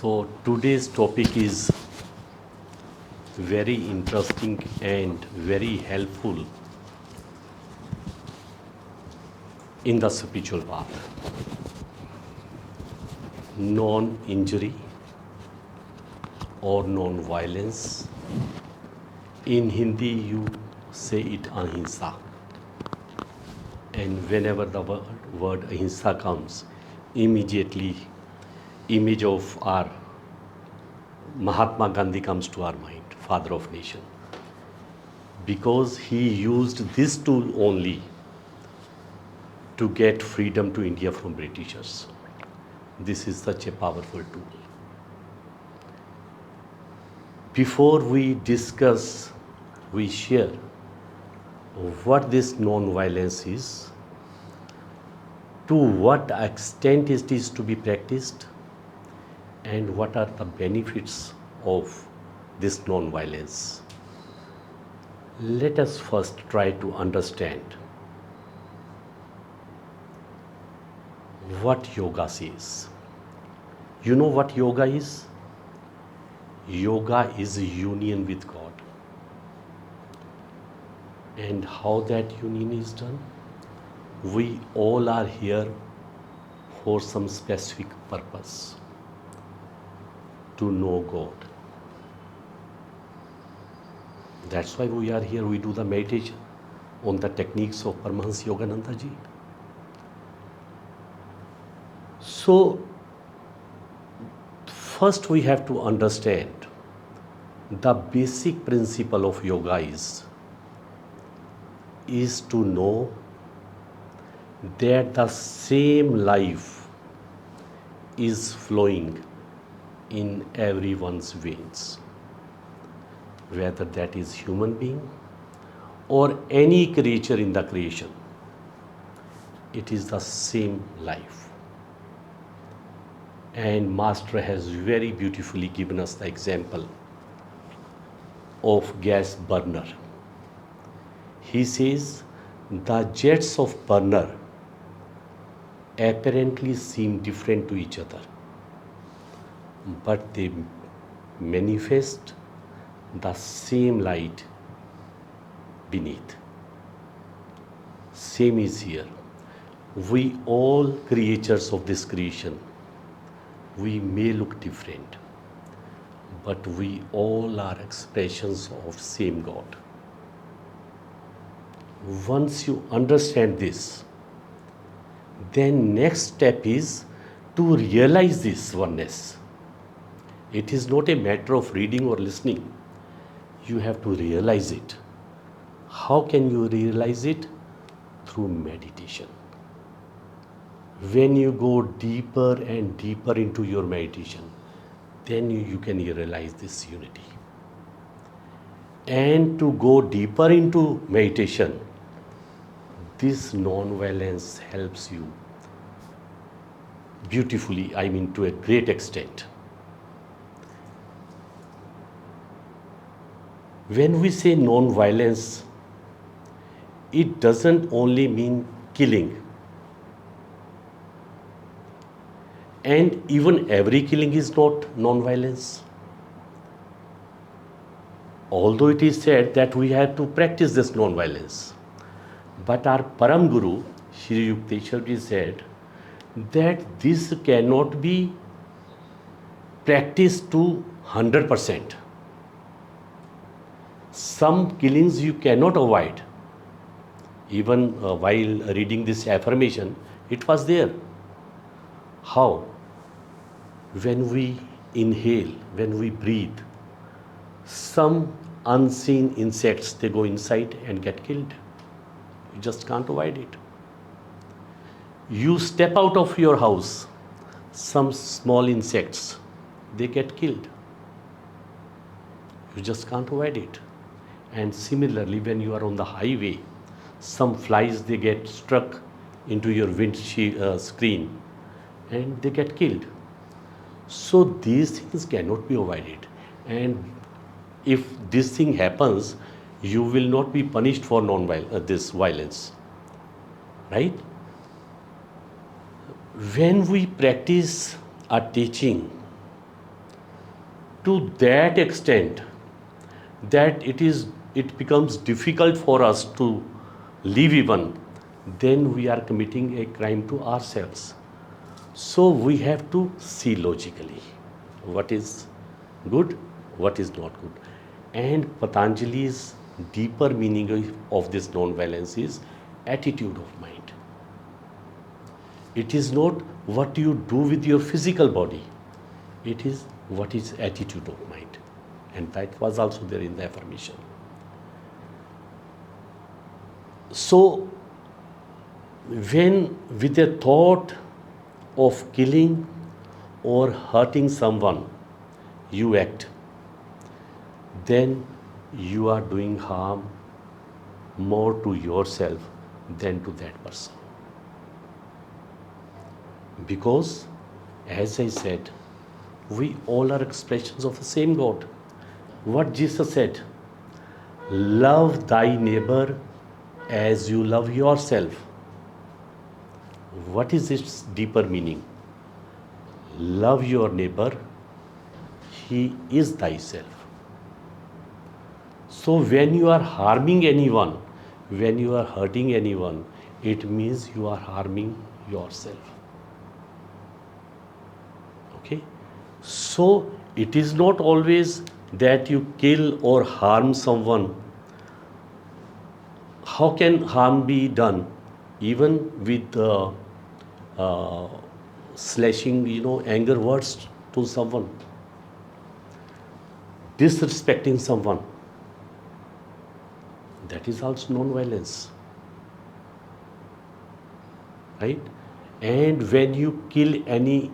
So today's topic is very interesting and very helpful in the spiritual path. Non-injury or non-violence. In Hindi you say it ahimsa. And whenever the word ahimsa comes, immediately image of our Mahatma Gandhi comes to our mind, father of nation. Because he used this tool only to get freedom to India from Britishers. This is such a powerful tool. Before we discuss, we share what this non-violence is, to what extent it is to be practiced, and what are the benefits of this non-violence. Let us first try to understand what yoga is. You know what yoga is? Yoga is a union with God. And how that union is done? We all are here for some specific purpose. To know God. That's why we are here. We do the meditation on the techniques of Paramahansa Yogananda ji. So, first we have to understand the basic principle of yoga is to know that the same life is flowing in everyone's veins, whether that is human being or any creature in the creation. It is the same life. And Master has very beautifully given us the example of gas burner. He says the jets of burner apparently seem different to each other, but they manifest the same light beneath. Same is here. We all creatures of this creation, we may look different, but we all are expressions of same God. Once you understand this, then next step is to realize this oneness. It is not a matter of reading or listening. You have to realize it. How can you realize it? Through meditation. When you go deeper and deeper into your meditation, then you can realize this unity. And to go deeper into meditation, this non-violence helps you beautifully, to a great extent. When we say non-violence, it doesn't only mean killing. And even every killing is not non-violence. Although it is said that we have to practice this non-violence. But our Param Guru, Shri Yukteswar ji said that this cannot be practiced to 100%. Some killings you cannot avoid. Even while reading this affirmation, it was there. How? When we inhale, when we breathe, some unseen insects, they go inside and get killed. You just can't avoid it. You step out of your house, some small insects, they get killed. You just can't avoid it. And similarly, when you are on the highway, some flies, they get struck into your windshield screen and they get killed. So these things cannot be avoided. And if this thing happens, you will not be punished for this violence. Right? When we practice a teaching, to that extent that it becomes difficult for us to live even, then we are committing a crime to ourselves. So we have to see logically what is good, what is not good. And Patanjali's deeper meaning of this non-violence is attitude of mind. It is not what you do with your physical body, it is what is attitude of mind. And that was also there in the affirmation. So when with a thought of killing or hurting someone you act, then you are doing harm more to yourself than to that person. Because, as I said, we all are expressions of the same God. What Jesus said, love thy neighbor as you love yourself. What is its deeper meaning? Love your neighbor, he is thyself. So when you are harming anyone, when you are hurting anyone, it means you are harming yourself. Okay? So it is not always that you kill or harm someone. How can harm be done? Even with slashing, anger words to someone, disrespecting someone. That is also non-violence, right? And when you kill any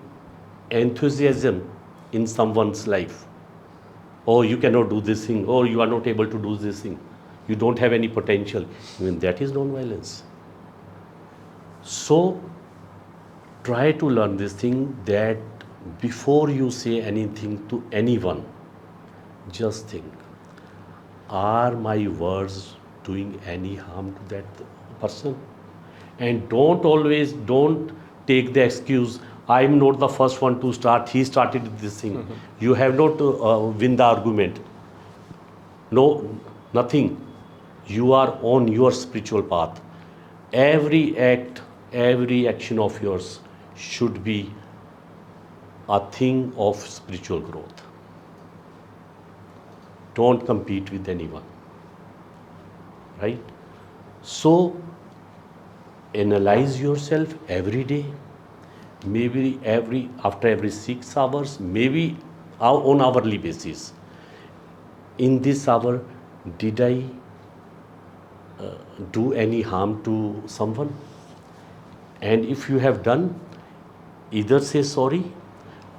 enthusiasm in someone's life, oh, you cannot do this thing, or you are not able to do this thing, you don't have any potential, even that is non-violence. So try to learn this thing, that before you say anything to anyone, just think, are my words doing any harm to that person? And don't take the excuse, I'm not the first one to start, he started this thing. You have not win the argument. No, nothing. You are on your spiritual path. Every act, every action of yours should be a thing of spiritual growth. Don't compete with anyone, right? So analyze yourself every day, maybe after every 6 hours, maybe on hourly basis. In this hour, did I do any harm to someone? And if you have done, either say sorry,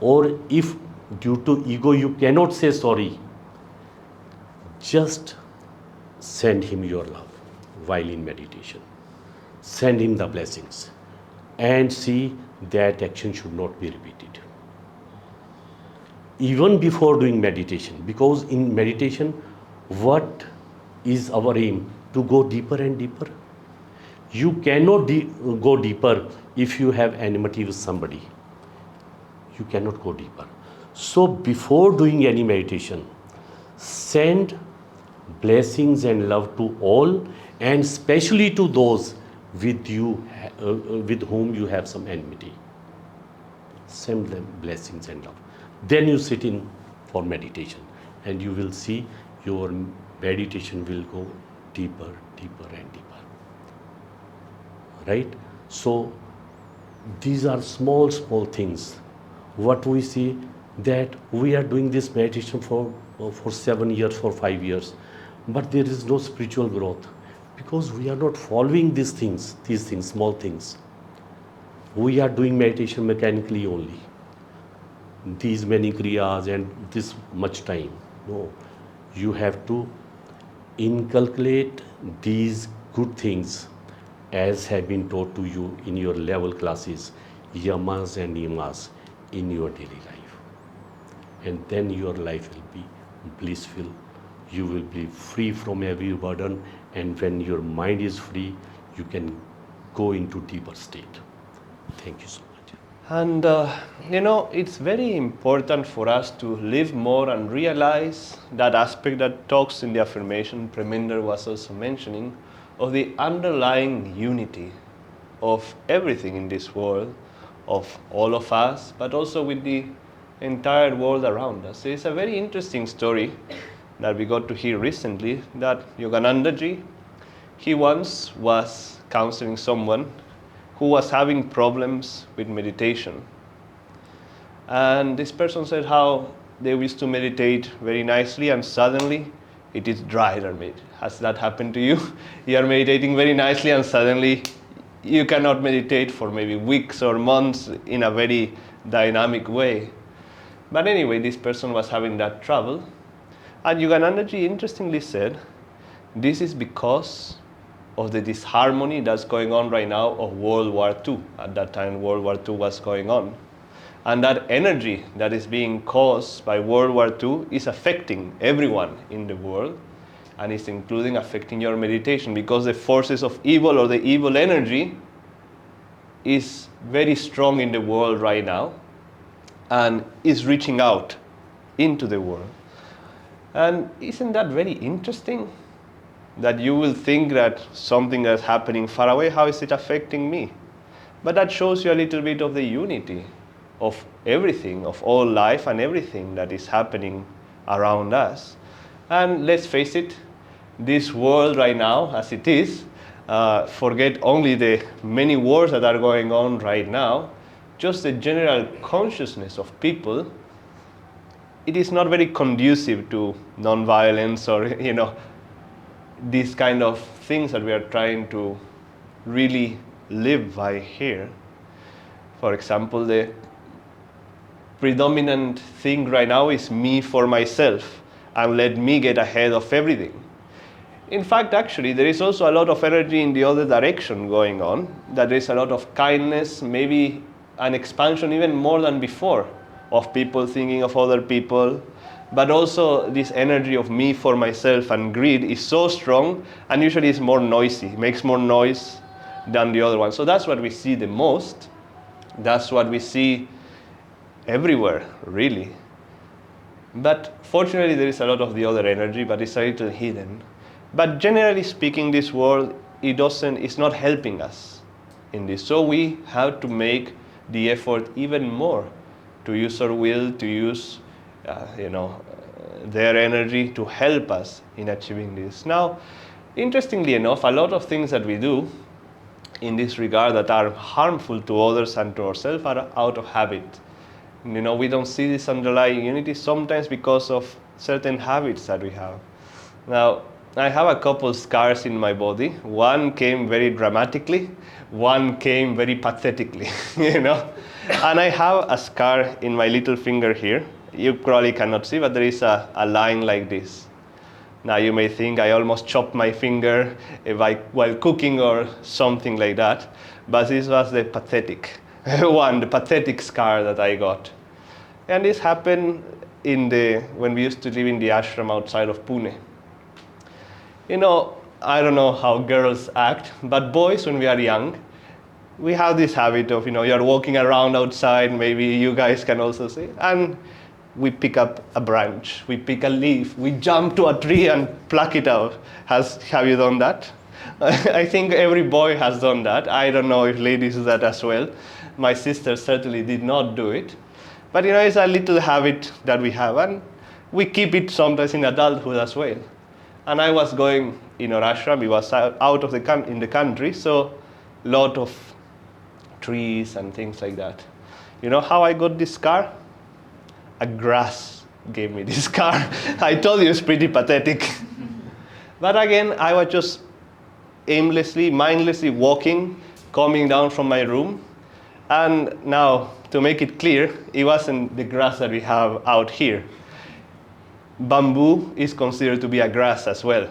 or if due to ego you cannot say sorry, just send him your love while in meditation. Send him the blessings and see that action should not be repeated. Even before doing meditation, because in meditation, what is our aim? To go deeper and deeper. You cannot go deeper if you have enmity with somebody. You cannot go deeper. So before doing any meditation, send blessings and love to all, and especially to those with whom you have some enmity. Send them blessings and love. Then you sit in for meditation, and you will see your meditation will go deeper, deeper and deeper. Right? So these are small things. What we see, that we are doing this meditation for 7 years, for 5 years, but there is no spiritual growth, because we are not following these things, small things. We are doing meditation mechanically only. These many kriyas and this much time. No, you have to inculcate these good things as have been taught to you in your level classes, yamas and niyamas, in your daily life. And then your life will be blissful. You will be free from every burden, and when your mind is free, you can go into deeper state. Thank you so much. And it's very important for us to live more and realize that aspect that talks in the affirmation Prem Inder was also mentioning, of the underlying unity of everything in this world, of all of us, but also with the entire world around us. It's a very interesting story that we got to hear recently, that Yogananda ji, he once was counseling someone who was having problems with meditation. And this person said how they used to meditate very nicely and suddenly it is dry their meditation. Has that happened to you? You are meditating very nicely and suddenly you cannot meditate for maybe weeks or months in a very dynamic way. But anyway, this person was having that trouble. And Yogananda ji interestingly said, this is because of the disharmony that's going on right now of World War II. At that time, World War II was going on. And that energy that is being caused by World War II is affecting everyone in the world, and it's including affecting your meditation, because the forces of evil or the evil energy is very strong in the world right now and is reaching out into the world. And isn't that very interesting? That you will think that something that's happening far away, how is it affecting me? But that shows you a little bit of the unity of everything, of all life and everything that is happening around us. And let's face it, this world right now, as it is, forget only the many wars that are going on right now, just the general consciousness of people, it is not very conducive to non-violence or, these kind of things that we are trying to really live by here. For example, the predominant thing right now is me for myself, and let me get ahead of everything. In fact, actually, there is also a lot of energy in the other direction going on, that there is a lot of kindness, maybe an expansion even more than before, of people thinking of other people. But also this energy of me for myself and greed is so strong, and usually it's more noisy, makes more noise than the other one. So that's what we see the most. That's what we see everywhere, really. But fortunately there is a lot of the other energy, but it's a little hidden. But generally speaking, this world, it's not helping us in this. So we have to make the effort even more to use our will, to use their energy to help us in achieving this. Now, interestingly enough, a lot of things that we do in this regard that are harmful to others and to ourselves are out of habit. We don't see this underlying unity sometimes because of certain habits that we have. Now, I have a couple scars in my body. One came very dramatically, one came very pathetically, And I have a scar in my little finger here. You probably cannot see, but there is a line like this. Now you may think I almost chopped my finger while cooking or something like that, but this was the pathetic one, the pathetic scar that I got. And this happened when we used to live in the ashram outside of Pune. I don't know how girls act, but boys, when we are young, we have this habit of, you're walking around outside, maybe you guys can also see, and we pick up a branch, we pick a leaf, we jump to a tree and pluck it out. Have you done that? I think every boy has done that. I don't know if ladies do that as well. My sister certainly did not do it. But it's a little habit that we have, and we keep it sometimes in adulthood as well. And I was going in our ashram, it was out of in the country, so a lot of trees and things like that. You know how I got this scar? A grass gave me this scar. I told you it's pretty pathetic. But again, I was just aimlessly, mindlessly walking, coming down from my room. And now, to make it clear, it wasn't the grass that we have out here. Bamboo is considered to be a grass as well.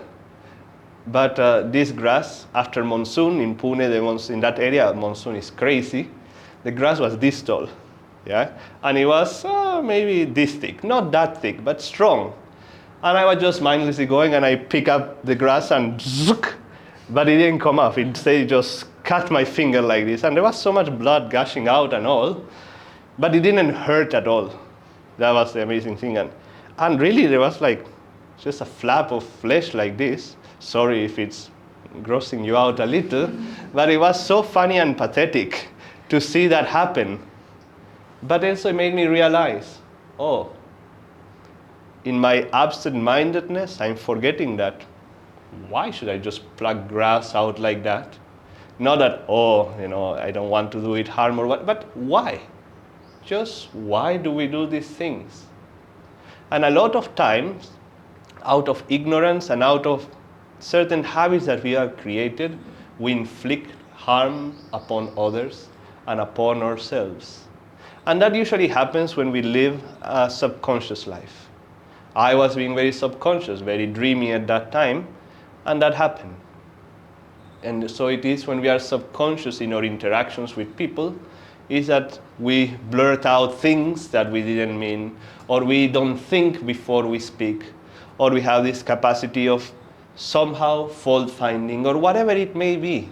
But this grass, after monsoon in Pune, in that area, monsoon is crazy. The grass was this tall, yeah, and it was maybe this thick, not that thick, but strong. And I was just mindlessly going, and I pick up the grass and zook, but it didn't come off. Instead, it just cut my finger like this, and there was so much blood gushing out and all. But it didn't hurt at all. That was the amazing thing. And really, there was like just a flap of flesh like this. Sorry if it's grossing you out a little, but it was so funny and pathetic to see that happen. But also it made me realize, oh, in my absent-mindedness, I'm forgetting that. Why should I just pluck grass out like that? Not that, oh, I don't want to do it harm or what, but why? Just why do we do these things? And a lot of times, out of ignorance and out of certain habits that we have created, we inflict harm upon others and upon ourselves. And that usually happens when we live a subconscious life. I was being very subconscious, very dreamy at that time, and that happened. And so it is when we are subconscious in our interactions with people, is that we blurt out things that we didn't mean, or we don't think before we speak, or we have this capacity of somehow fault finding, or whatever it may be.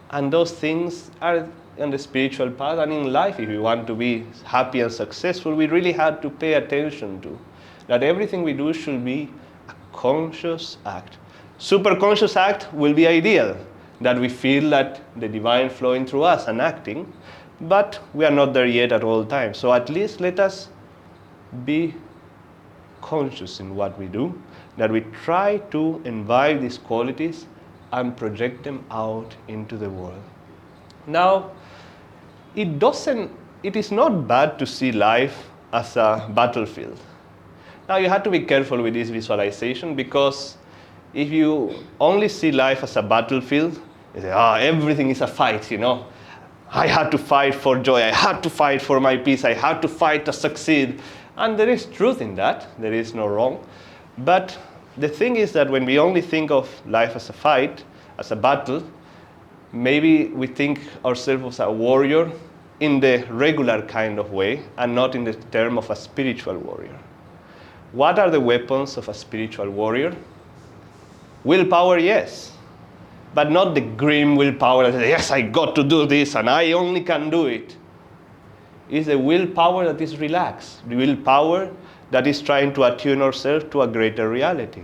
And those things are on the spiritual path and in life. If we want to be happy and successful, we really have to pay attention to that everything we do should be a conscious act. Superconscious act will be ideal, that we feel that the divine flowing through us and acting, but we are not there yet at all times. So at least let us be conscious in what we do, that we try to imbibe these qualities and project them out into the world. Now, it is not bad to see life as a battlefield. Now you have to be careful with this visualization, because if you only see life as a battlefield, you say, everything is a fight, I had to fight for joy, I had to fight for my peace, I had to fight to succeed. And there is truth in that, there is no wrong. But the thing is that when we only think of life as a fight, as a battle, maybe we think ourselves as a warrior in the regular kind of way, and not in the term of a spiritual warrior. What are the weapons of a spiritual warrior? Willpower, yes, but not the grim willpower that says, yes, I got to do this and I only can do it. It's the willpower that is relaxed, the willpower that is trying to attune ourselves to a greater reality.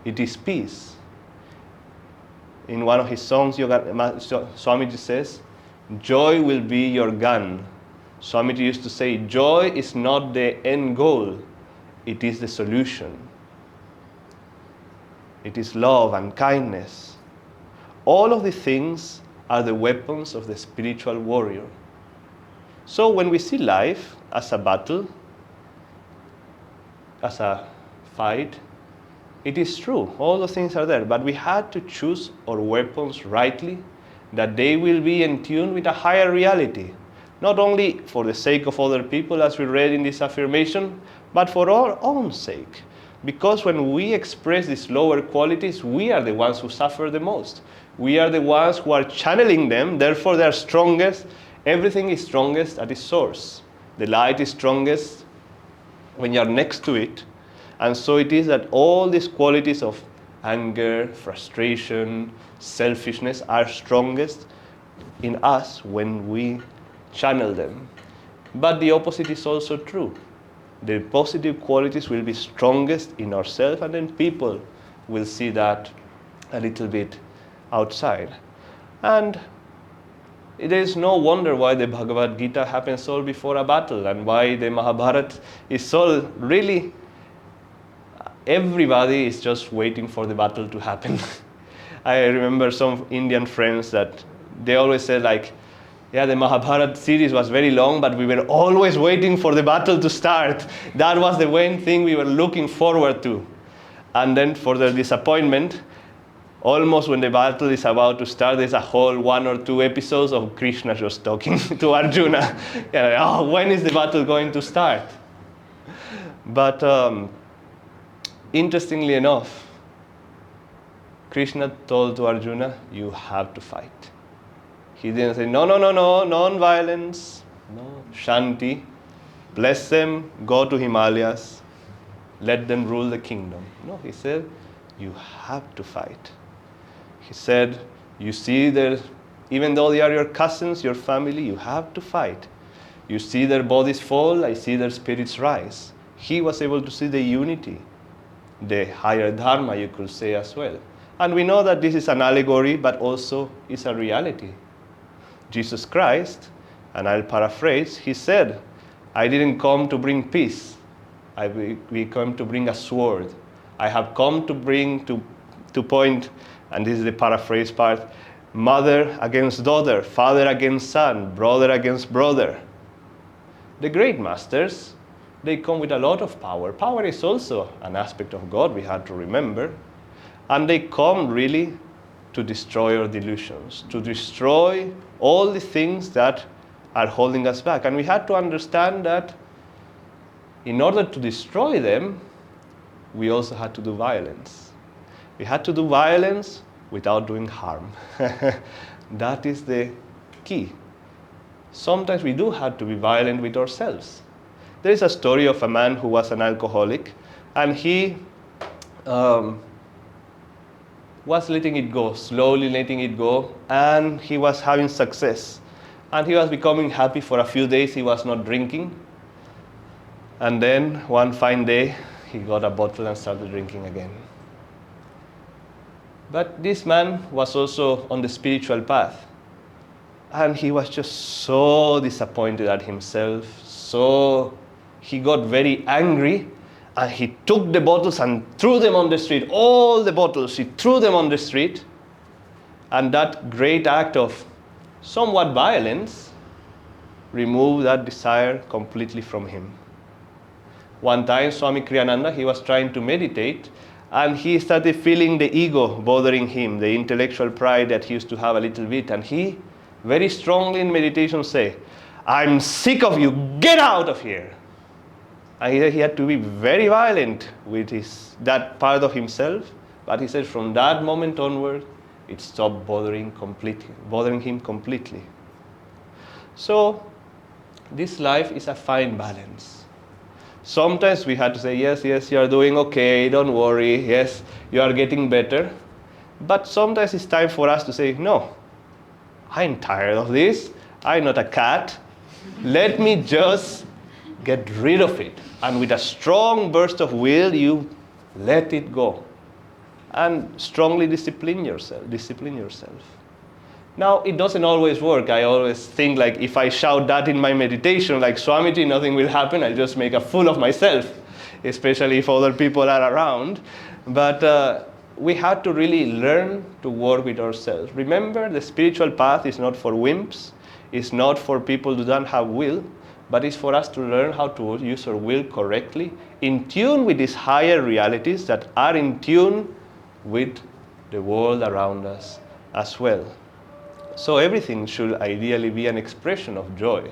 It is peace. In one of his songs, Swamiji says, joy will be your gun. Swamiji used to say, joy is not the end goal, it is the solution. It is love and kindness. All of the things are the weapons of the spiritual warrior. So when we see life as a battle, as a fight, it is true, all those things are there, but we had to choose our weapons rightly, that they will be in tune with a higher reality, not only for the sake of other people, as we read in this affirmation, but for our own sake. Because when we express these lower qualities, we are the ones who suffer the most. We are the ones who are channeling them, therefore they are strongest. Everything is strongest at its source. The light is strongest when you are next to it. And so it is that all these qualities of anger, frustration, selfishness are strongest in us when we channel them. But the opposite is also true. The positive qualities will be strongest in ourselves, and then people will see that a little bit outside. And it is no wonder why the Bhagavad Gita happens all before a battle, and why the Mahabharata is all really, everybody is just waiting for the battle to happen. I remember some Indian friends that they always said like, yeah, the Mahabharata series was very long, but we were always waiting for the battle to start. That was the main thing we were looking forward to. And then for their disappointment, almost when the battle is about to start, there's a whole 1 or 2 episodes of Krishna just talking to Arjuna. When is the battle going to start? But interestingly enough, Krishna told to Arjuna, you have to fight. He didn't say, no, non-violence, no, Shanti, bless them, go to Himalayas, let them rule the kingdom. No, he said, you have to fight. He said, you see, even though they are your cousins, your family, you have to fight. You see their bodies fall, I see their spirits rise. He was able to see the unity, the higher dharma, you could say as well. And we know that this is an allegory, but also is a reality. Jesus Christ, and I'll paraphrase, he said, I didn't come to bring peace. We come to bring a sword. I have come to bring to point, and this is the paraphrase part, mother against daughter, father against son, brother against brother. The great masters, they come with a lot of power. Power is also an aspect of God, we have to remember. And they come really to destroy our delusions, to destroy all the things that are holding us back. And we had to understand that in order to destroy them, we also had to do violence. We had to do violence without doing harm. That is the key. Sometimes we do have to be violent with ourselves. There is a story of a man who was an alcoholic, and he was letting it go, slowly letting it go, and he was having success. And he was becoming happy for a few days. He was not drinking. And then one fine day, he got a bottle and started drinking again. But this man was also on the spiritual path. And he was just so disappointed at himself. So he got very angry. And he took the bottles and threw them on the street. All the bottles, he threw them on the street. And that great act of somewhat violence removed that desire completely from him. One time, Swami Kriyananda, he was trying to meditate, and he started feeling the ego bothering him, the intellectual pride that he used to have a little bit. And he very strongly in meditation say, I'm sick of you, get out of here. And he had to be very violent with that part of himself. But he said from that moment onward, it stopped bothering him completely. So this life is a fine balance. Sometimes we had to say, yes, you are doing okay, don't worry, yes, you are getting better. But sometimes it's time for us to say, no, I'm tired of this, I'm not a cat, let me just get rid of it. And with a strong burst of will, you let it go. And strongly discipline yourself. Now, it doesn't always work. I always think like if I shout that in my meditation, like Swamiji, nothing will happen. I'll just make a fool of myself, especially if other people are around. But we have to really learn to work with ourselves. Remember, the spiritual path is not for wimps. It's not for people who don't have will, but it's for us to learn how to use our will correctly, in tune with these higher realities that are in tune with the world around us as well. So everything should ideally be an expression of joy.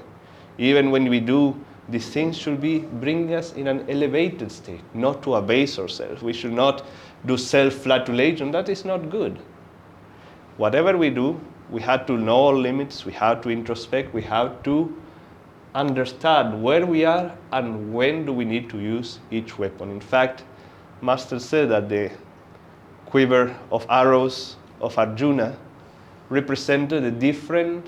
Even when we do these things, should be bringing us in an elevated state, not to abase ourselves. We should not do self-flagellation. That is not good. Whatever we do, we have to know our limits. We have to introspect. We have to understand where we are and when do we need to use each weapon. In fact, Master said that the quiver of arrows of Arjuna represented the different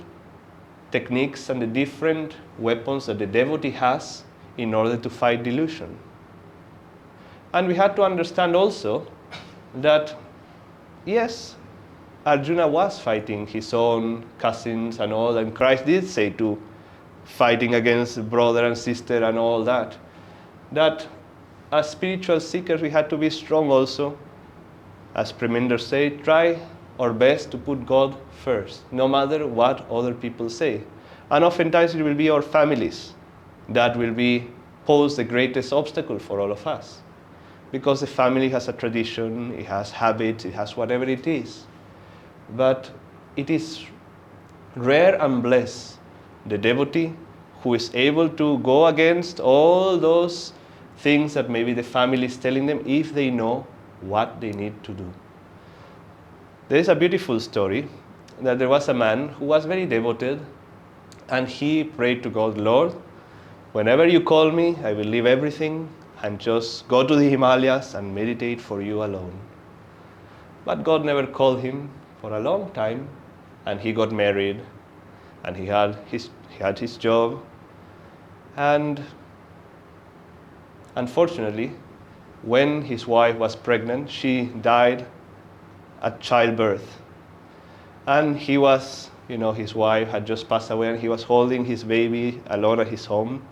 techniques and the different weapons that the devotee has in order to fight delusion. And we had to understand also that, yes, Arjuna was fighting his own cousins and all, and Christ did say to fighting against brother and sister and all that, that as spiritual seekers we had to be strong also. As Prem Inder said, try our best to put God first, no matter what other people say. And oftentimes it will be our families that will pose the greatest obstacle for all of us. Because the family has a tradition, it has habits, it has whatever it is. But it is rare and blessed, the devotee who is able to go against all those things that maybe the family is telling them, if they know what they need to do. There is a beautiful story that there was a man who was very devoted, and he prayed to God, Lord, whenever you call me, I will leave everything and just go to the Himalayas and meditate for you alone. But God never called him for a long time, and he got married, and he had his job, And unfortunately, when his wife was pregnant, she died at childbirth. And he was, his wife had just passed away, and he was holding his baby alone at his home.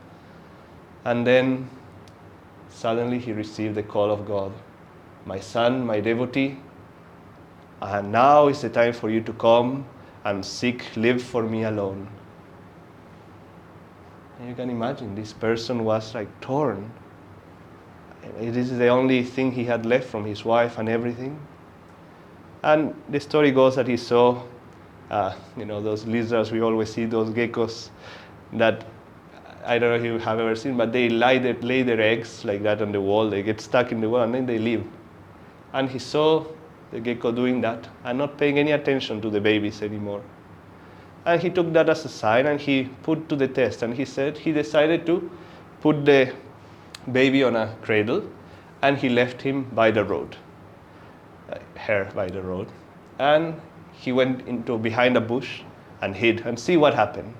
And then suddenly he received the call of God. My son, my devotee, and now is the time for you to come and live for me alone. And you can imagine, this person was like torn. It is the only thing he had left from his wife and everything. And the story goes that he saw, those lizards, we always see those geckos that, I don't know if you have ever seen, but they lay their eggs like that on the wall. They get stuck in the wall and then they leave. And he saw the gecko doing that and not paying any attention to the babies anymore. And he took that as a sign and he put to the test. And he said he decided to put the baby on a cradle and he left him by the road, her by the road. And he went into behind a bush and hid and see what happened.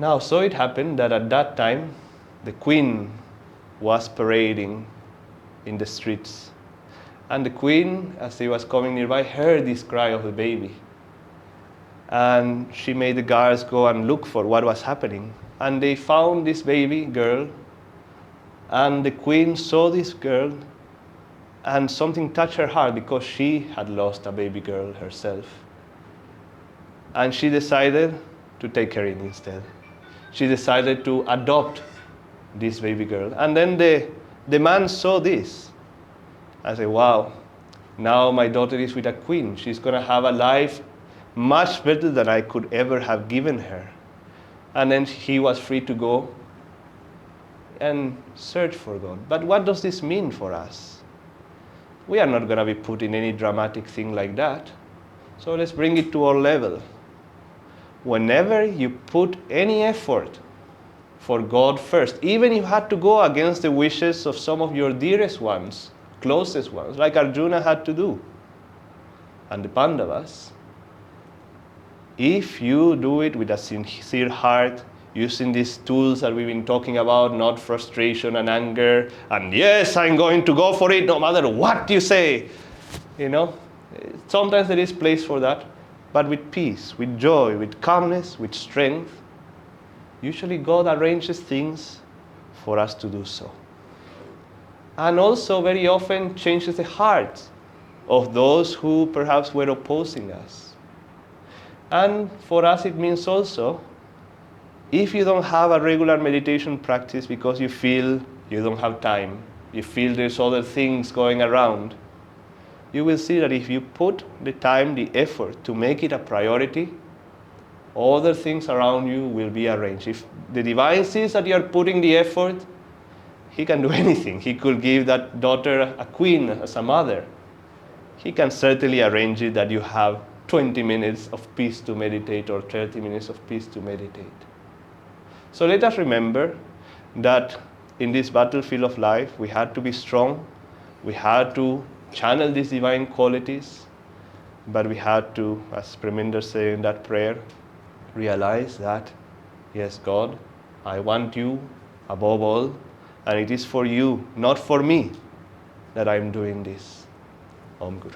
Now, so it happened that at that time, the queen was parading in the streets. And the queen, as she was coming nearby, heard this cry of the baby. And she made the guards go and look for what was happening. And they found this baby girl. And the queen saw this girl. And something touched her heart because she had lost a baby girl herself. And she decided to take her in instead. She decided to adopt this baby girl. And then the man saw this. I said, wow, now my daughter is with a queen. She's going to have a life much better than I could ever have given her. And then he was free to go and search for God. But what does this mean for us? We are not going to be put in any dramatic thing like that. So let's bring it to our level. Whenever you put any effort for God first, even if you had to go against the wishes of some of your dearest ones, closest ones, like Arjuna had to do, and the Pandavas, if you do it with a sincere heart, using these tools that we've been talking about, not frustration and anger, and yes, I'm going to go for it no matter what you say, sometimes there is place for that, but with peace, with joy, with calmness, with strength, usually God arranges things for us to do so. And also very often changes the hearts of those who perhaps were opposing us. And for us it means also, if you don't have a regular meditation practice because you feel you don't have time, you feel there's other things going around, you will see that if you put the time, the effort to make it a priority, other things around you will be arranged. If the divine sees that you are putting the effort, he can do anything. He could give that daughter a queen as a mother. He can certainly arrange it that you have 20 minutes of peace to meditate or 30 minutes of peace to meditate. So let us remember that in this battlefield of life, we had to be strong. We had to channel these divine qualities. But we had to, as Prem Inder said in that prayer, realize that, yes, God, I want you above all. And it is for you, not for me, that I am doing this. Om Guru.